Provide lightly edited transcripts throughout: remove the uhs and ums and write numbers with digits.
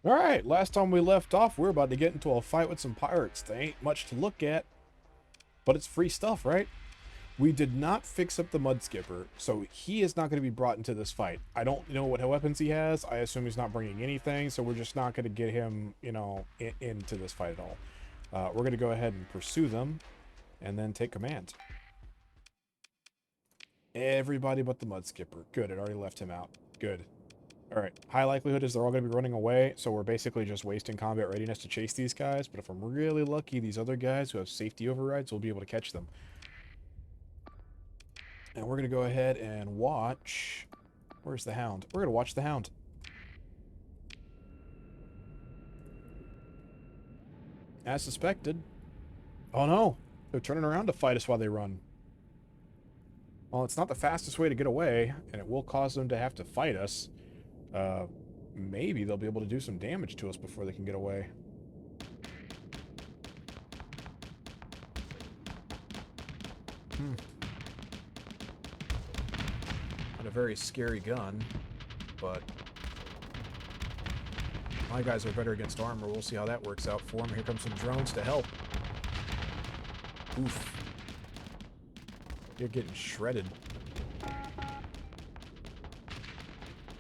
Alright, last time we left off, we're about to get into a fight with some pirates. They ain't much to look at, but it's free stuff, right? We did not fix up the mud skipper, so he is not going to be brought into this fight. I don't know what weapons he has. I assume he's not bringing anything, so we're just not going to get him, into this fight at all. We're going to go ahead and pursue them, and then take command. Everybody but the mud skipper. Good, it already left him out. Good. Alright, high likelihood is they're all going to be running away, so we're basically just wasting combat readiness to chase these guys, but if I'm really lucky, these other guys who have safety overrides will be able to catch them. And we're going to go ahead and watch... Where's the hound? We're going to watch the hound. As suspected. Oh no! They're turning around to fight us while they run. Well, it's not the fastest way to get away, and it will cause them to have to fight us. Maybe they'll be able to do some damage to us before they can get away. Not a very scary gun, but my guys are better against armor. We'll see how that works out for them. Here comes some drones to help. Oof. You're getting shredded.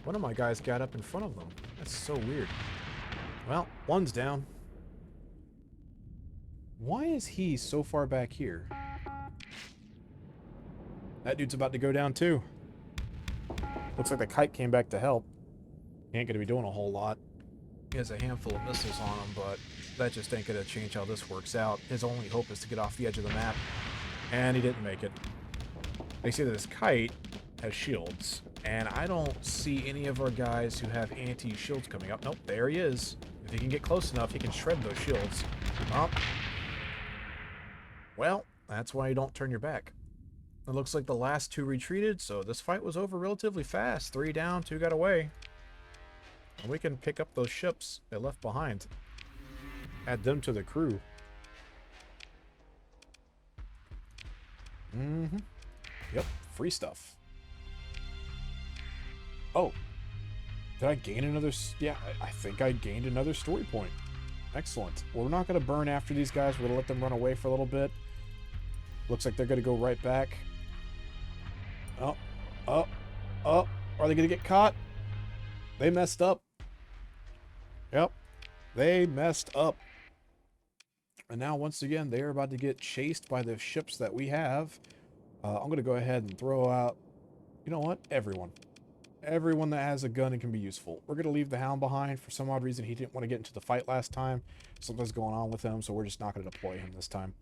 One of my guys got up in front of them. That's so weird. Well, one's down. Why is he so far back here? That dude's about to go down too. Looks like the kite came back to help. He ain't gonna be doing a whole lot. He has a handful of missiles on him, but that just ain't gonna change how this works out. His only hope is to get off the edge of the map. And he didn't make it. They say that this kite has shields. And I don't see any of our guys who have anti-shields coming up. Nope, there he is. If he can get close enough, he can shred those shields. Oh. Well, that's why you don't turn your back. It looks like the last two retreated, so this fight was over relatively fast. 3 down, 2 got away. And we can pick up those ships they left behind. Add them to the crew. Mm-hmm. Yep, free stuff. Oh, did I gain another... Yeah, I think I gained another story point. Excellent. Well, we're not going to burn after these guys. We're going to let them run away for a little bit. Looks like they're going to go right back. Oh. Are they going to get caught? They messed up. Yep. They messed up. And now, once again, they are about to get chased by the ships that we have. I'm going to go ahead and throw out... You know what? Everyone. Everyone that has a gun and can be useful. We're going to leave the hound behind. For some odd reason, he didn't want to get into the fight last time. Something's going on with him, so we're just not going to deploy him this time.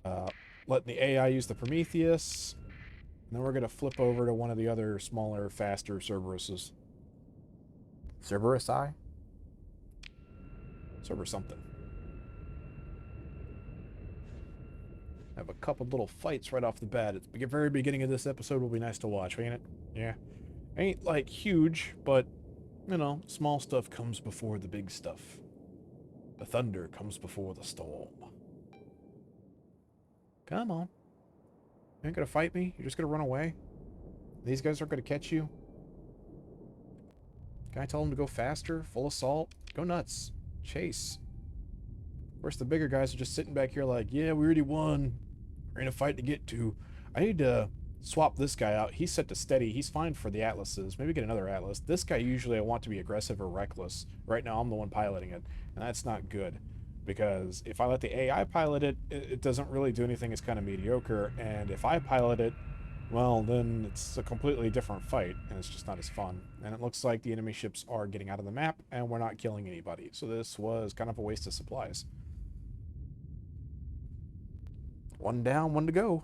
Letting the AI use the Prometheus. And then we're going to flip over to one of the other smaller, faster Cerberuses. Cerberus-I? Cerberus something. Have a couple little fights right off the bat. At the very beginning of this episode will be nice to watch, ain't it? Yeah. Ain't like huge, but you know, small stuff comes before the big stuff. The thunder comes before the storm. Come on. You ain't gonna fight me? You're just gonna run away? These guys aren't gonna catch you? Can I tell them to go faster? Full assault? Go nuts. Chase. Of course, the bigger guys are just sitting back here like, yeah, we already won. We're in a fight to get to. I need to swap this guy out. He's set to steady. He's fine for the Atlases. Maybe get another Atlas. This guy usually I want to be aggressive or reckless. Right now I'm the one piloting it, and that's not good. Because if I let the AI pilot it, it doesn't really do anything. It's kind of mediocre. And if I pilot it, well, then it's a completely different fight, and it's just not as fun. And it looks like the enemy ships are getting out of the map, and we're not killing anybody. So this was kind of a waste of supplies. 1 down, 1 to go.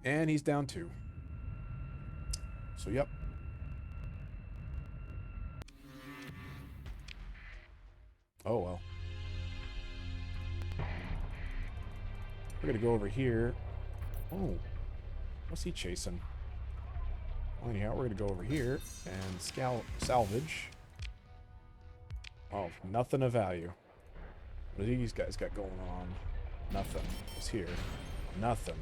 And he's down 2. So, yep. Oh, well. We're going to go over here. Oh. What's he chasing? Well, anyhow, we're going to go over here and salvage. Oh, nothing of value. What do these guys got going on? Nothing. What's here? Nothing.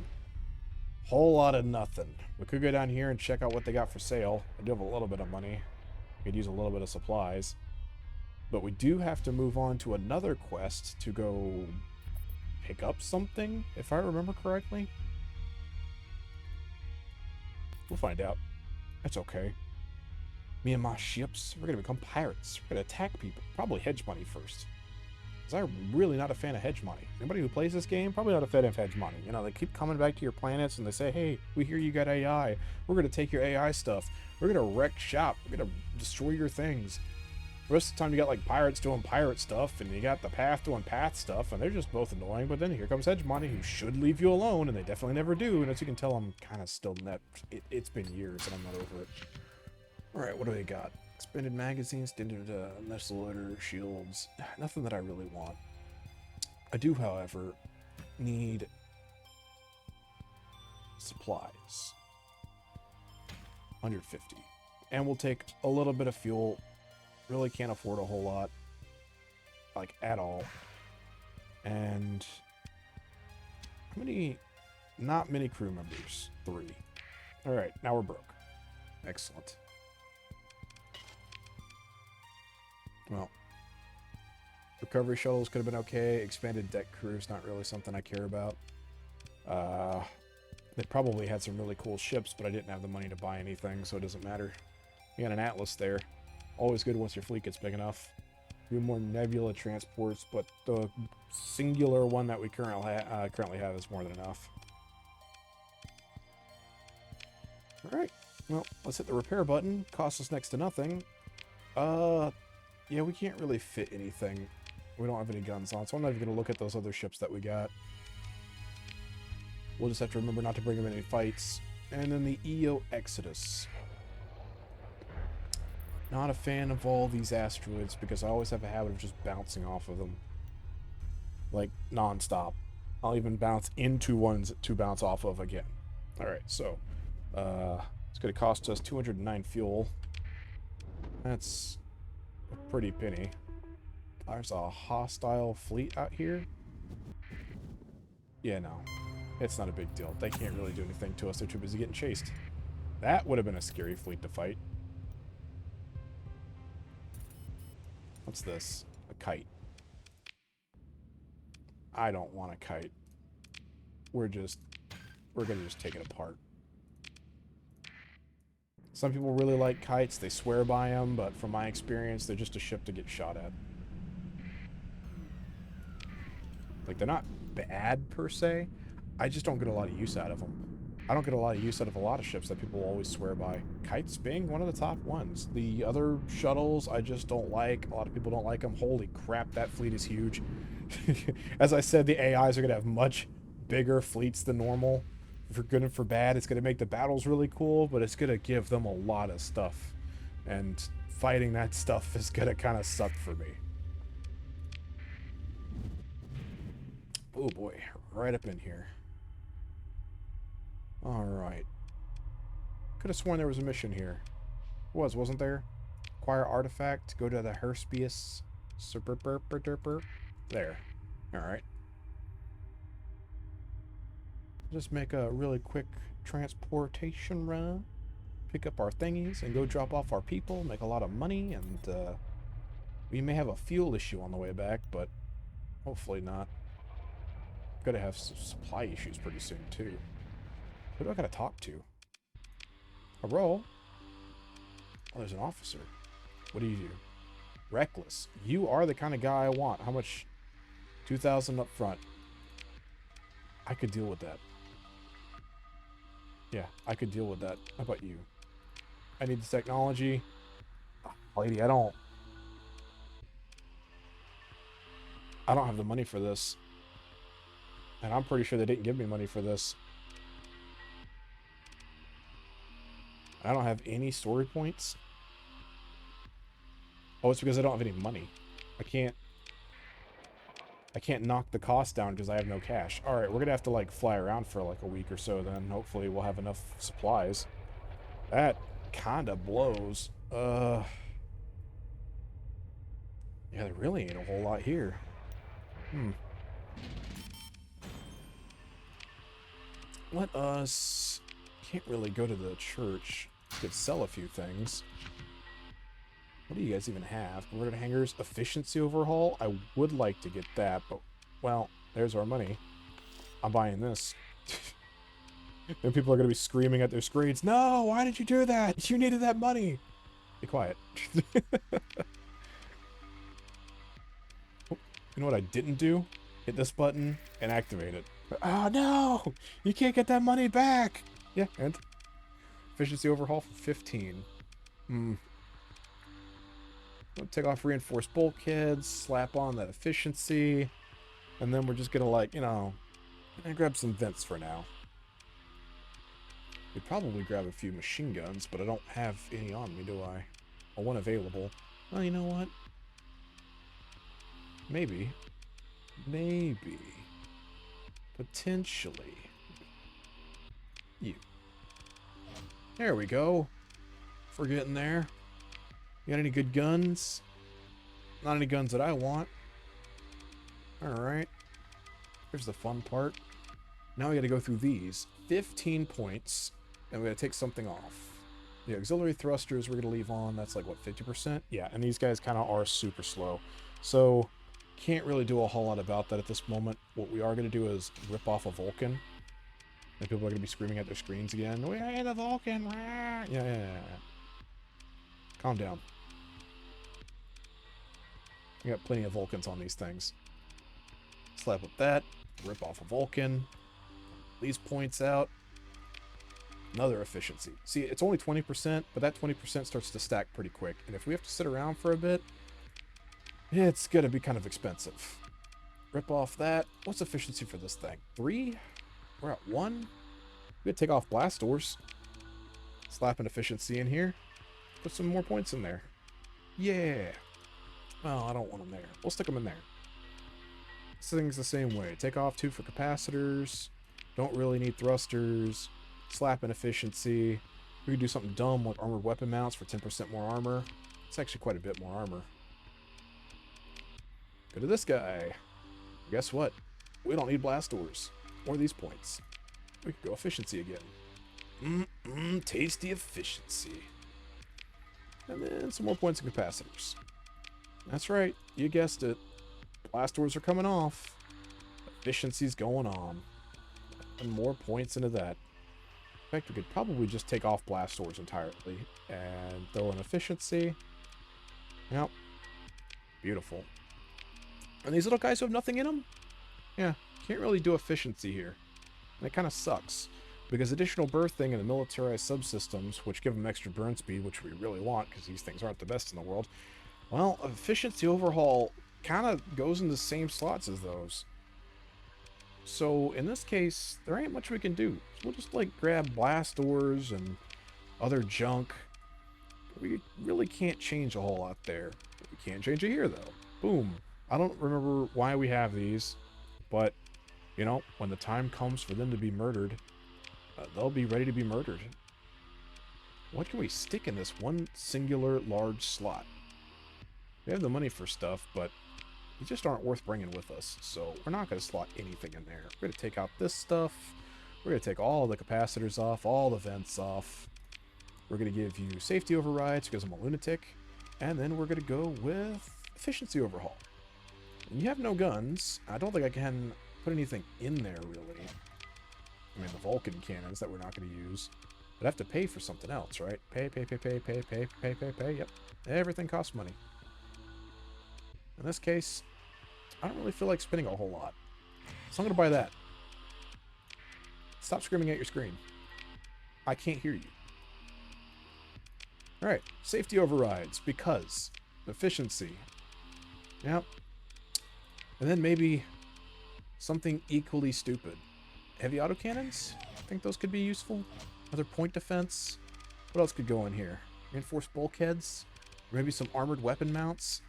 Whole lot of nothing. We could go down here and check out what they got for sale. I do have a little bit of money. Could use a little bit of supplies. But we do have to move on to another quest to go pick up something, if I remember correctly. We'll find out. That's okay. Me and my ships, we're going to become pirates. We're going to attack people. Probably hedge money first. Because I'm really not a fan of hedge money. Anybody who plays this game, probably not a fan of hedge money. You know, they keep coming back to your planets and they say, hey, we hear you got AI. We're going to take your AI stuff. We're going to wreck shop. We're going to destroy your things. The rest of the time you got like pirates doing pirate stuff, and you got the path doing path stuff, and they're just both annoying. But then here comes hedge money, who should leave you alone, and they definitely never do. And as you can tell, I'm kind of still net. It's been years, and I'm not over it. All right, what do we got? Expanded magazines, standard missile loader, shields. Nothing that I really want. I do, however, need supplies. 150, and we'll take a little bit of fuel. Really can't afford a whole lot, like at all. And how many? Not many crew members. 3. All right, now we're broke. Excellent. Well, recovery shuttles could have been okay. Expanded deck crews, not really something I care about. They probably had some really cool ships, but I didn't have the money to buy anything, so it doesn't matter. You got an Atlas there. Always good once your fleet gets big enough. Do more Nebula transports, but the singular one that we currently have is more than enough. All right. Well, let's hit the repair button. Costs us next to nothing. Yeah, we can't really fit anything. We don't have any guns on, so I'm not even going to look at those other ships that we got. We'll just have to remember not to bring them in any fights. And then the EO Exodus. Not a fan of all these asteroids because I always have a habit of just bouncing off of them. Like, non-stop. I'll even bounce into ones to bounce off of again. Alright, so, it's going to cost us 209 fuel. That's a pretty penny. There's a hostile fleet out here. Yeah, no. It's not a big deal. They can't really do anything to us. They're too busy getting chased. That would have been a scary fleet to fight. What's this? A kite. I don't want a kite. We're gonna just take it apart. Some people really like kites. They swear by them, but from my experience, they're just a ship to get shot at. Like, they're not bad per se. I just don't get a lot of use out of them. I don't get a lot of use out of a lot of ships that people always swear by. Kites being one of the top ones. The other shuttles, I just don't like. A lot of people don't like them. Holy crap, that fleet is huge. As I said, the AIs are going to have much bigger fleets than normal. For good and for bad, it's going to make the battles really cool, but it's going to give them a lot of stuff. And fighting that stuff is going to kind of suck for me. Oh boy, right up in here. Alright. Could have sworn there was a mission here. Wasn't there? Acquire artifact, go to the Herspius. There. Alright. Just make a really quick transportation run. Pick up our thingies and go drop off our people. Make a lot of money, and we may have a fuel issue on the way back, but hopefully not. Gotta have some supply issues pretty soon, too. Who do I gotta talk to? Hello? Oh, there's an officer. What do you do? Reckless. You are the kind of guy I want. How much? 2,000 up front. I could deal with that. Yeah, I could deal with that. How about you? I need the technology. Oh, lady, I don't have the money for this. And I'm pretty sure they didn't give me money for this. I don't have any story points. Oh, it's because I don't have any money. I can't knock the cost down because I have no cash. Alright, we're gonna have to like fly around for like a week or so then. Hopefully we'll have enough supplies. That kinda blows. Yeah, there really ain't a whole lot here. Let us... Can't really go to the church. Could sell a few things. What do you guys even have? Converted hangars, efficiency overhaul. I would like to get that, but, well, there's our money. I'm buying this. Then people are going to be screaming at their screens, no, why did you do that? You needed that money. Be quiet. You know what I didn't do? Hit this button and activate it. Oh, no! You can't get that money back! Yeah, and efficiency overhaul for 15. We'll take off reinforced bulkheads, slap on that efficiency, and then we're just gonna, like, you know, grab some vents for now. We'd probably grab a few machine guns, but I don't have any on me, do I? Or one available. Well, you know what? Maybe. Maybe. Potentially. You. There we go. If we're getting there. You got any good guns? Not any guns that I want. Alright. Here's the fun part. Now we gotta go through these. 15 points. And we gotta take something off. The auxiliary thrusters we're gonna leave on. That's like, what, 50%? Yeah, and these guys kind of are super slow. So, can't really do a whole lot about that at this moment. What we are gonna do is rip off a Vulcan. And people are gonna be screaming at their screens again. We ain't a Vulcan! Yeah. Calm down. We got plenty of Vulcans on these things. Slap with that. Rip off a Vulcan. These points out. Another efficiency. See, it's only 20%, but that 20% starts to stack pretty quick. And if we have to sit around for a bit, it's going to be kind of expensive. Rip off that. What's efficiency for this thing? 3? We're at 1. We gotta take off blast doors. Slap an efficiency in here. Put some more points in there. Yeah. Well, I don't want them there. We'll stick them in there. This thing's the same way. Take off 2 for capacitors. Don't really need thrusters. Slap an efficiency. We could do something dumb like armored weapon mounts for 10% more armor. It's actually quite a bit more armor. Go to this guy. Guess what? We don't need blast doors. Or these points. We could go efficiency again. Tasty efficiency. And then some more points and capacitors. That's right. You guessed it. Blast doors are coming off. Efficiency's going on. And more points into that. In fact, we could probably just take off blast doors entirely and throw in efficiency. Yep. Beautiful. And these little guys who have nothing in them? Yeah, can't really do efficiency here. And it kind of sucks. Because additional berthing and the militarized subsystems, which give them extra burn speed, which we really want because these things aren't the best in the world, well, efficiency overhaul kind of goes in the same slots as those. So, in this case, there ain't much we can do. So we'll just, like, grab blast doors and other junk. We really can't change a whole lot there. We can't change it here, though. Boom. I don't remember why we have these, but, you know, when the time comes for them to be murdered, they'll be ready to be murdered. What can we stick in this one singular large slot? We have the money for stuff, but they just aren't worth bringing with us, so we're not going to slot anything in there. We're going to take out this stuff. We're going to take all the capacitors off, all the vents off. We're going to give you safety overrides because I'm a lunatic. And then we're going to go with efficiency overhaul. And you have no guns. I don't think I can put anything in there, really. I mean, the Vulcan cannons that we're not going to use. But I have to pay for something else, right? Pay. Yep. Everything costs money. In this case, I don't really feel like spending a whole lot. So I'm going to buy that. Stop screaming at your screen. I can't hear you. Alright, safety overrides, because efficiency. Yep. And then maybe something equally stupid. Heavy autocannons? I think those could be useful. Another point defense. What else could go in here? Reinforced bulkheads? Or maybe some armored weapon mounts?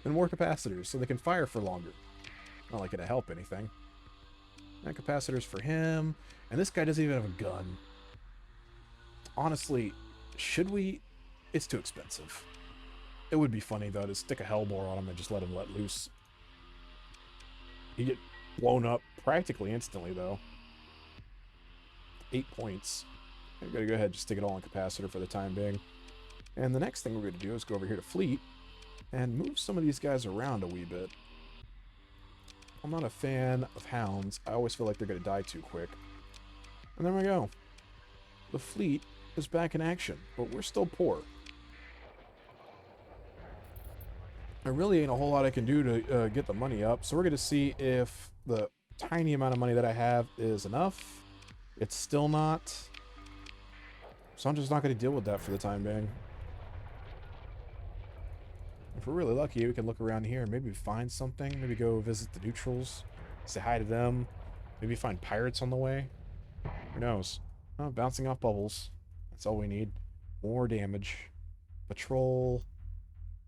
And more capacitors, so they can fire for longer. Not like it'll help anything. And capacitors for him. And this guy doesn't even have a gun. Honestly, should we? It's too expensive. It would be funny, though, to stick a Hellbore on him and just let him let loose. You get blown up practically instantly, though. 8 points. I'm going to go ahead and just stick it all on capacitor for the time being. And the next thing we're going to do is go over here to fleet and move some of these guys around a wee bit. I'm not a fan of hounds. I always feel like they're going to die too quick. And there we go. The fleet is back in action, but we're still poor. There really ain't a whole lot I can do to get the money up, so we're going to see if the tiny amount of money that I have is enough. It's still not. So I'm just not going to deal with that for the time being. If we're really lucky, we can look around here and maybe find something. Maybe go visit the neutrals, say hi to them. Maybe find pirates on the way. Who knows? Oh, bouncing off bubbles. That's all we need. More damage. Patrol.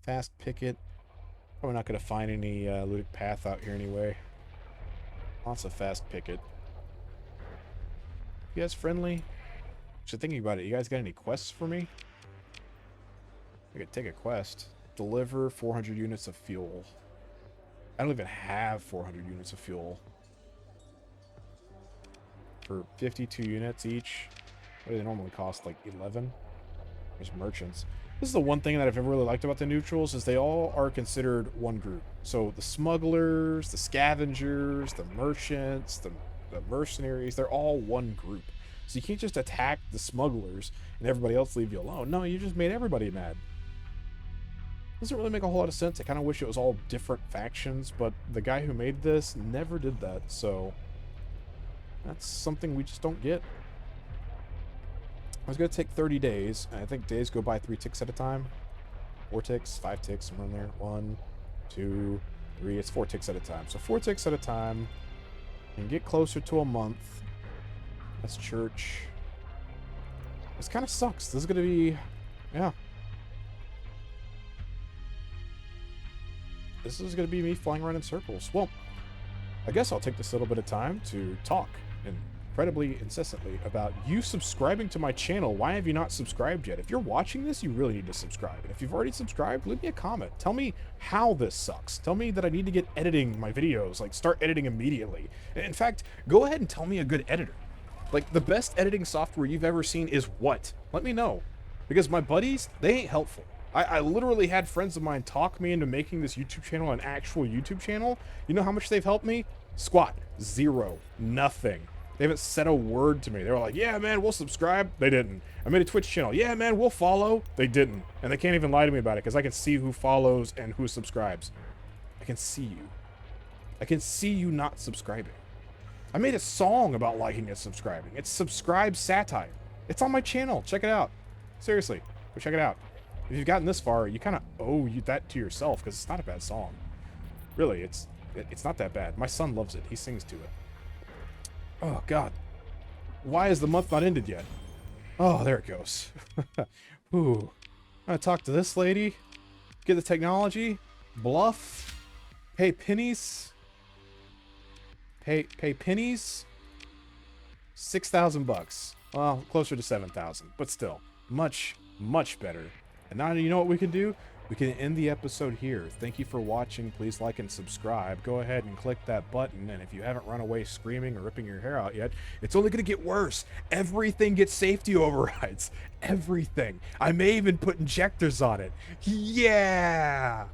Fast picket. Probably not going to find any ludic path out here anyway. Lots of fast picket. You guys friendly? So thinking about it, you guys got any quests for me? I could take a quest. Deliver 400 units of fuel. I don't even have 400 units of fuel. For 52 units each. What do they normally cost? Like 11? There's merchants. This is the one thing that I've ever really liked about the neutrals, is they all are considered one group. So the smugglers, the scavengers, the merchants, the mercenaries, they're all one group. So you can't just attack the smugglers and everybody else leave you alone. No, you just made everybody mad. Doesn't really make a whole lot of sense. I kind of wish it was all different factions, but the guy who made this never did that, so that's something we just don't get. I was going to take 30 days, and I think days go by 3 ticks at a time. 4 ticks, 5 ticks, somewhere in there. 1, 2, 3, it's 4 ticks at a time. So 4 ticks at a time, and get closer to a month. That's church. This kind of sucks. This is going to be, yeah. This is going to be me flying around in circles. Well, I guess I'll take this little bit of time to talk incredibly incessantly about you subscribing to my channel. Why have you not subscribed yet? If you're watching this, you really need to subscribe. And if you've already subscribed, leave me a comment. Tell me how this sucks. Tell me that I need to get editing my videos, like start editing immediately. In fact, go ahead and tell me a good editor. Like, the best editing software you've ever seen is what? Let me know. Because my buddies, they ain't helpful. I literally had friends of mine talk me into making this YouTube channel an actual YouTube channel. You know how much they've helped me? Squat. 0. Nothing. They haven't said a word to me. They were like, yeah, man, we'll subscribe. They didn't. I made a Twitch channel. Yeah, man, we'll follow. They didn't. And they can't even lie to me about it because I can see who follows and who subscribes. I can see you. I can see you not subscribing. I made a song about liking and subscribing. It's Subscribe Satire. It's on my channel. Check it out. Seriously. Go check it out. If you've gotten this far, you kind of owe that to yourself because it's not a bad song. Really, it's not that bad. My son loves it. He sings to it. Oh, God. Why is the month not ended yet? Oh, there it goes. Ooh. I'm going to talk to this lady. Get the technology. Bluff. Pay pennies. Pay pennies. 6,000 bucks. Well, closer to 7,000, but still much better. And now you know what we can do? We can end the episode here. Thank you for watching. Please like and subscribe. Go ahead and click that button. And if you haven't run away screaming or ripping your hair out yet, it's only going to get worse. Everything gets safety overrides. Everything. I may even put injectors on it. Yeah!